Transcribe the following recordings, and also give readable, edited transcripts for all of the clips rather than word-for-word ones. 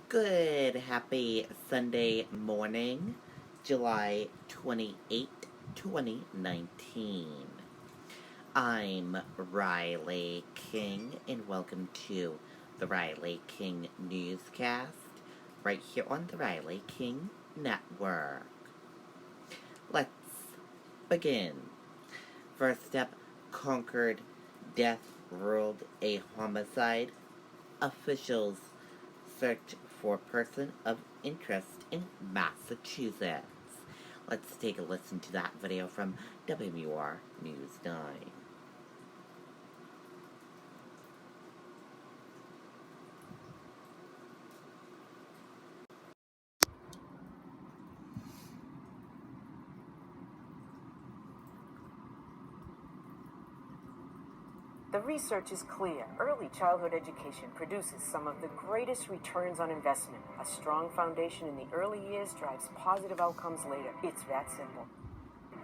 Good, happy Sunday morning, July 28th, 2019. I'm Riley King, and welcome to the Riley King Newscast, right here on the Riley King Network. Let's begin. First up, Concord death ruled a homicide. Officials search for person of interest in Massachusetts. Let's take a listen to that video from WMUR News 9. The research is clear. Early childhood education produces some of the greatest returns on investment. A strong foundation in the early years drives positive outcomes later. It's that simple.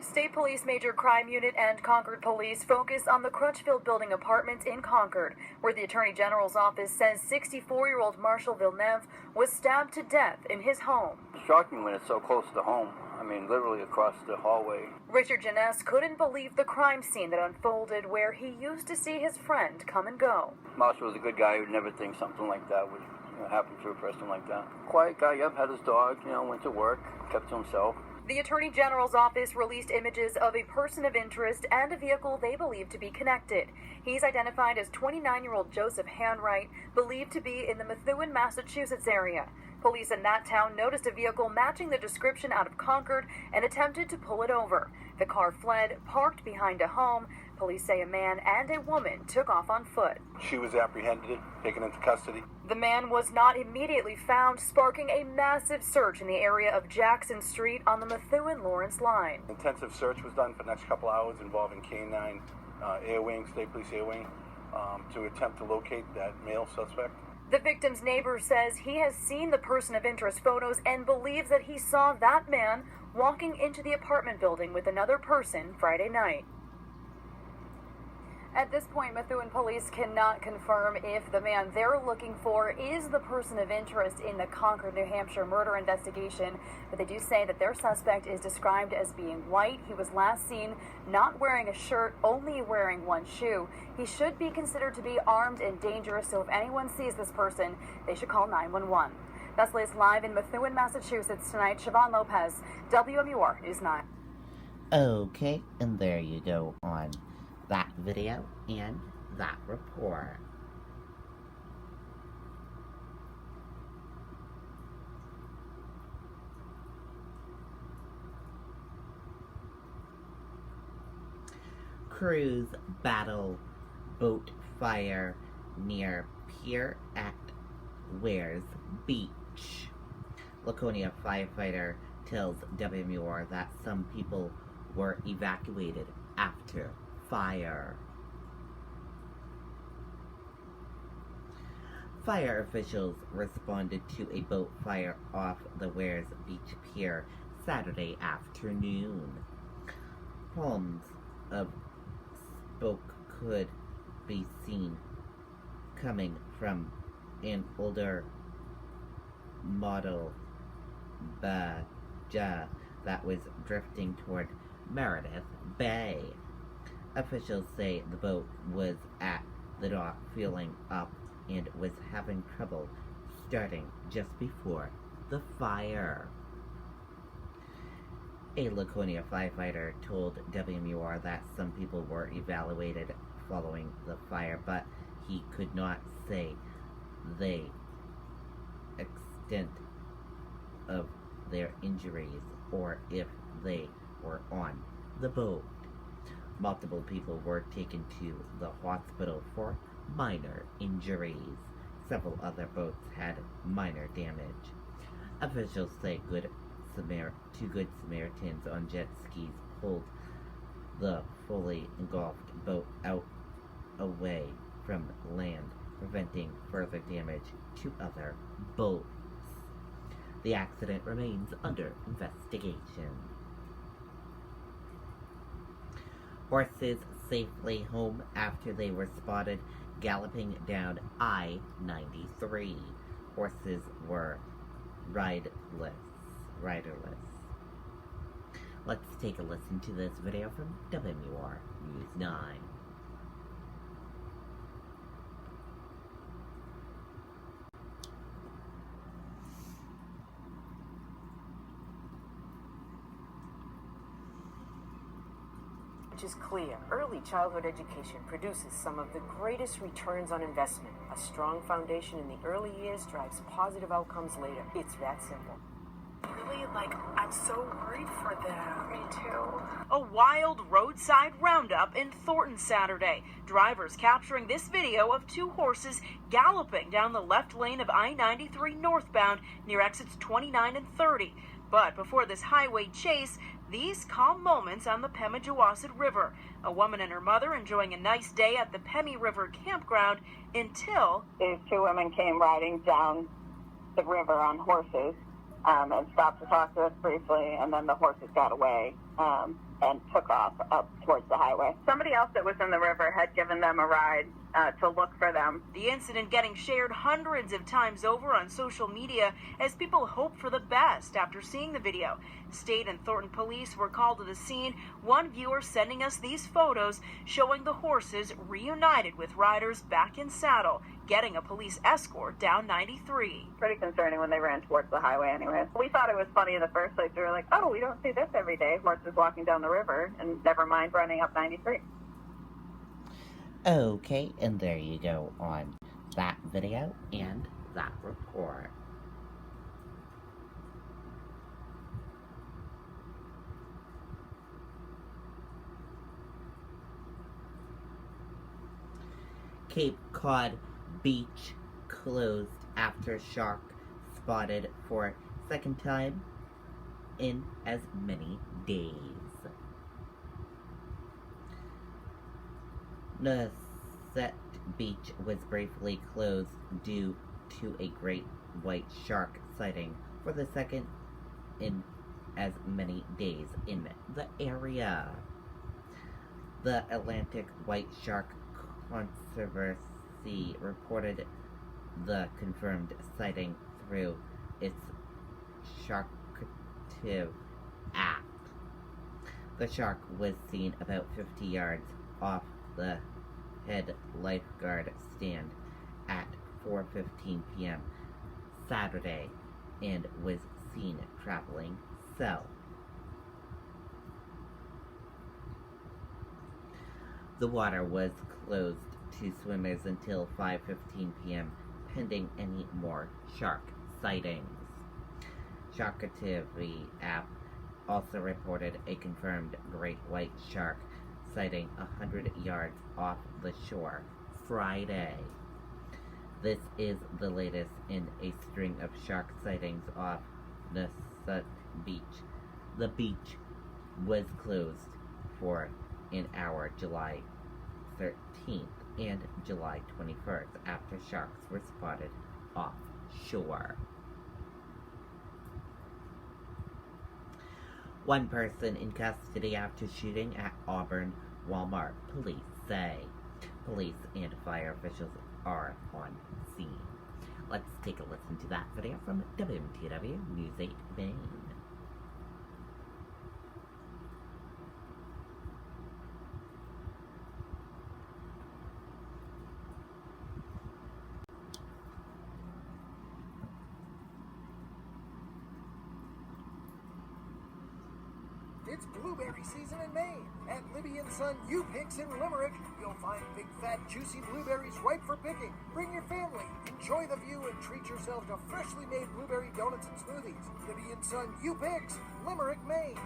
State Police Major Crime Unit and Concord Police focus on the Crutchfield Building apartment in Concord, where the Attorney General's office says 64-year-old Marshall Villeneuve was stabbed to death in his home. It's shocking when it's so close to home. I mean, literally across the hallway. Richard Janess couldn't believe the crime scene that unfolded where he used to see his friend come and go. Marshall was a good guy who'd never think something like that would happen to a person like that. Quiet guy, had his dog, went to work, kept to himself. The Attorney General's office released images of a person of interest and a vehicle they believe to be connected. He's identified as 29-year-old Joseph Handwright, believed to be in the Methuen, Massachusetts area. Police in that town noticed a vehicle matching the description out of Concord and attempted to pull it over. The car fled, parked behind a home. Police say a man and a woman took off on foot. She was apprehended, taken into custody. The man was not immediately found, sparking a massive search in the area of Jackson Street on the Methuen-Lawrence line. Intensive search was done for the next couple hours involving K-9 Air Wing, State Police Air Wing, to attempt to locate that male suspect. The victim's neighbor says he has seen the person of interest photos and believes that he saw that man walking into the apartment building with another person Friday night. At this point, Methuen police cannot confirm if the man they're looking for is the person of interest in the Concord, New Hampshire murder investigation, but they do say that their suspect is described as being white. He was last seen not wearing a shirt, only wearing one shoe. He should be considered to be armed and dangerous, so if anyone sees this person, they should call 911. That's latest live in Methuen, Massachusetts tonight. Siobhan Lopez, WMUR News 9. Okay, and there you go on that video and that report. Crews battle boat fire near pier at Wares Beach. Laconia firefighter tells WMUR that some people were evacuated after fire. Fire officials responded to a boat fire off the Wares Beach Pier Saturday afternoon. Palms of smoke could be seen coming from an older model barge that was drifting toward Meredith Bay. Officials say the boat was at the dock fueling up and was having trouble starting just before the fire. A Laconia firefighter told WMUR that some people were evacuated following the fire, but he could not say the extent of their injuries or if they were on the boat. Multiple people were taken to the hospital for minor injuries. Several other boats had minor damage. Officials say two Good Samaritans on jet skis pulled the fully engulfed boat out away from land, preventing further damage to other boats. The accident remains under investigation. Horses safely home after they were spotted galloping down I-93. horses were riderless. Let's take a listen to this video from WR News 9. Is clear. Early childhood education produces some of the greatest returns on investment. A strong foundation in the early years drives positive outcomes later. It's that simple. Really, I'm so worried for them. Me too. A wild roadside roundup in Thornton Saturday. Drivers capturing this video of two horses galloping down the left lane of I-93 northbound near exits 29 and 30. But before this highway chase, these calm moments on the Pemigewasset River. A woman and her mother enjoying a nice day at the Pemi River campground until these two women came riding down the river on horses and stopped to talk to us briefly, and then the horses got away and took off up towards the highway. Somebody else that was in the river had given them a ride to look for them. The incident getting shared hundreds of times over on social media as people hope for the best after seeing the video. State and Thornton police were called to the scene, one viewer sending us these photos showing the horses reunited with riders back in saddle, getting a police escort down 93. Pretty concerning when they ran towards the highway anyway. We thought it was funny in the first place. We were like, oh, we don't see this every day, horses walking down the river, and never mind running up 93. Okay, and there you go on that video and that report. Cape Cod Beach closed after shark spotted for second time in as many days. Newscast Beach was briefly closed due to a great white shark sighting for the second in as many days in the area. The Atlantic White Shark Conservancy reported the confirmed sighting through its Sharkative app. The shark was seen about 50 yards off the head lifeguard stand at 4:15 p.m. Saturday and was seen traveling south. The water was closed to swimmers until 5:15 p.m. pending any more shark sightings. Sharkative app also reported a confirmed great white shark sighting 100 yards off the shore Friday. This is the latest in a string of shark sightings off Newscast Beach. The beach was closed for an hour July 13th and July 21st after sharks were spotted offshore. One person in custody after shooting at Auburn Walmart, police say. Police and fire officials are on scene. Let's take a listen to that video from WMTW News 8 Maine. It's blueberry season in Maine. At Libby & Son U-Picks in Limerick, you'll find big, fat, juicy blueberries ripe for picking. Bring your family, enjoy the view, and treat yourself to freshly made blueberry donuts and smoothies. Libby & Son U-Picks, Limerick, Maine.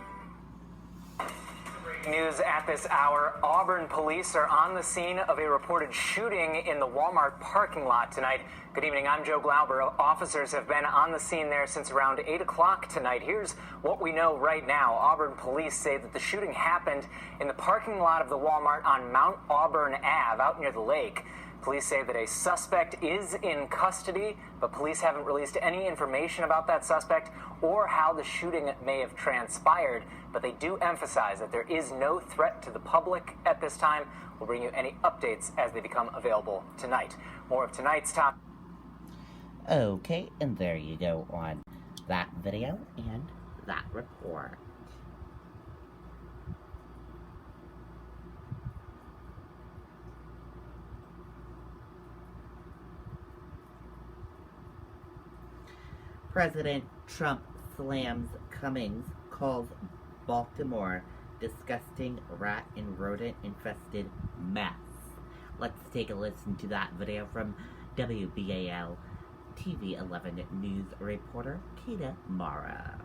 News at this hour. Auburn police are on the scene of a reported shooting in the Walmart parking lot tonight. Good evening, I'm Joe Glauber. Officers have been on the scene there since around 8 o'clock tonight. Here's what we know right now. Auburn police say that the shooting happened in the parking lot of the Walmart on Mount Auburn Ave out near the lake. Police say that a suspect is in custody, but police haven't released any information about that suspect or how the shooting may have transpired. But they do emphasize that there is no threat to the public at this time. We'll bring you any updates as they become available tonight. More of tonight's top. Okay, and there you go on that video and that report. President Trump slams Cummings, calls Baltimore disgusting rat and rodent-infested mess. Let's take a listen to that video from WBAL TV 11 News reporter Kata Mara.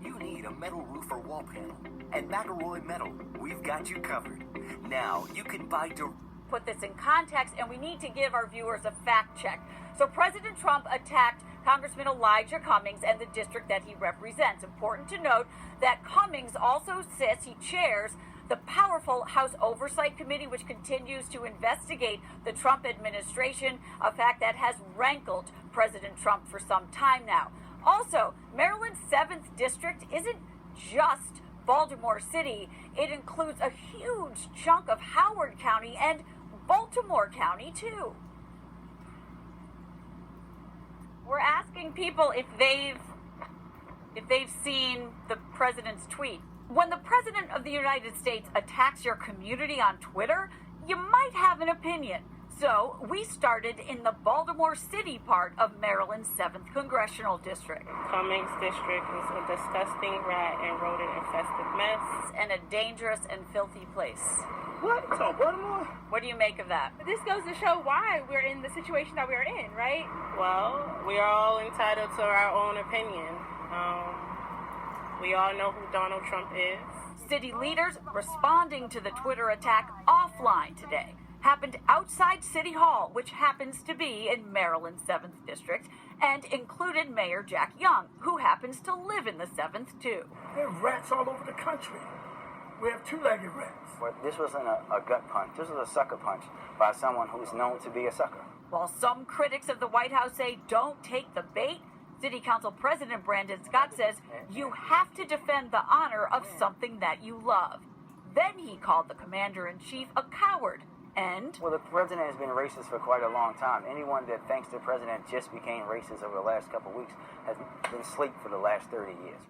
You need a metal roof or wall panel. At McElroy Metal, we've got you covered. Now you can buy Put this in context, and we need to give our viewers a fact check. So President Trump attacked Congressman Elijah Cummings and the district that he represents. Important to note that Cummings also he chairs the powerful House Oversight Committee, which continues to investigate the Trump administration, a fact that has rankled President Trump for some time now. Also, Maryland's 7th district isn't just Baltimore City. It includes a huge chunk of Howard County and Baltimore County, too. We're asking people if they've seen the president's tweet. When the president of the United States attacks your community on Twitter, you might have an opinion. So we started in the Baltimore City part of Maryland's 7th Congressional District. Cummings District is a disgusting rat and rodent-infested mess. And a dangerous and filthy place. What? It's on Baltimore? What do you make of that? This goes to show why we're in the situation that we're in, right? Well, we are all entitled to our own opinion. We all know who Donald Trump is. City leaders responding to the Twitter attack offline today. Happened outside City Hall, which happens to be in Maryland's 7th District, and included Mayor Jack Young, who happens to live in the 7th, too. There are rats all over the country. We have two-legged rats. But this wasn't a gut punch. This was a sucker punch by someone who's known to be a sucker. While some critics of the White House say don't take the bait, City Council President Brandon Scott says you have to defend the honor of something that you love. Then he called the commander-in-chief a coward. And? Well, the president has been racist for quite a long time. Anyone that thinks the president just became racist over the last couple of weeks has been asleep for the last 30 years.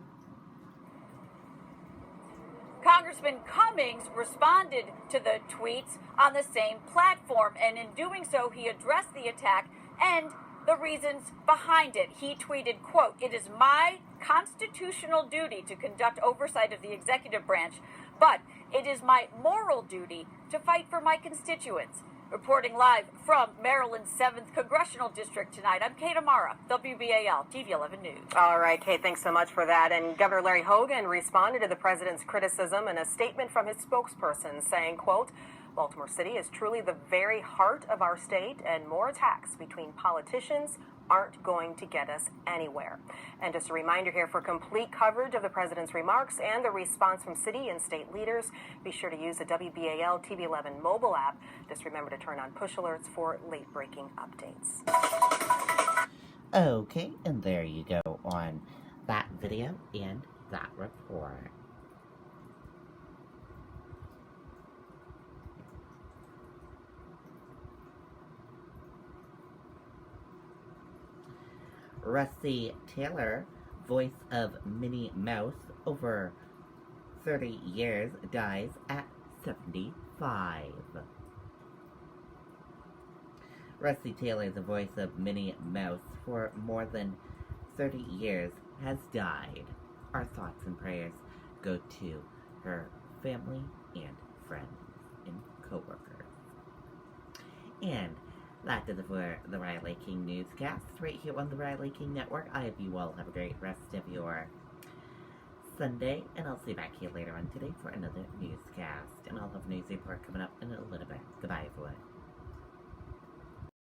Congressman Cummings responded to the tweets on the same platform, and in doing so, he addressed the attack and the reasons behind it. He tweeted, quote, "It is my constitutional duty to conduct oversight of the executive branch, but it is my moral duty to fight for my constituents." Reporting live from Maryland's 7th Congressional District tonight, I'm Kata Mara, WBAL TV 11 News. All right, Kate, thanks so much for that. And Governor Larry Hogan responded to the president's criticism in a statement from his spokesperson saying, quote, "Baltimore City is truly the very heart of our state, and more attacks between politicians aren't going to get us anywhere." And just a reminder here, for complete coverage of the president's remarks and the response from city and state leaders, be sure to use the WBAL TV 11 mobile app. Just remember to turn on push alerts for late-breaking updates. Okay, and there you go on that video and that report. Rusty Taylor, voice of Minnie Mouse, over 30 years, dies at 75. Rusty Taylor, the voice of Minnie Mouse for more than 30 years, has died. Our thoughts and prayers go to her family and friends and co-workers. And that is it for the Riley King Newscast right here on the Riley King Network. I hope you all have a great rest of your Sunday, and I'll see you back here later on today for another newscast. And I'll have a news report coming up in a little bit. Goodbye, everyone.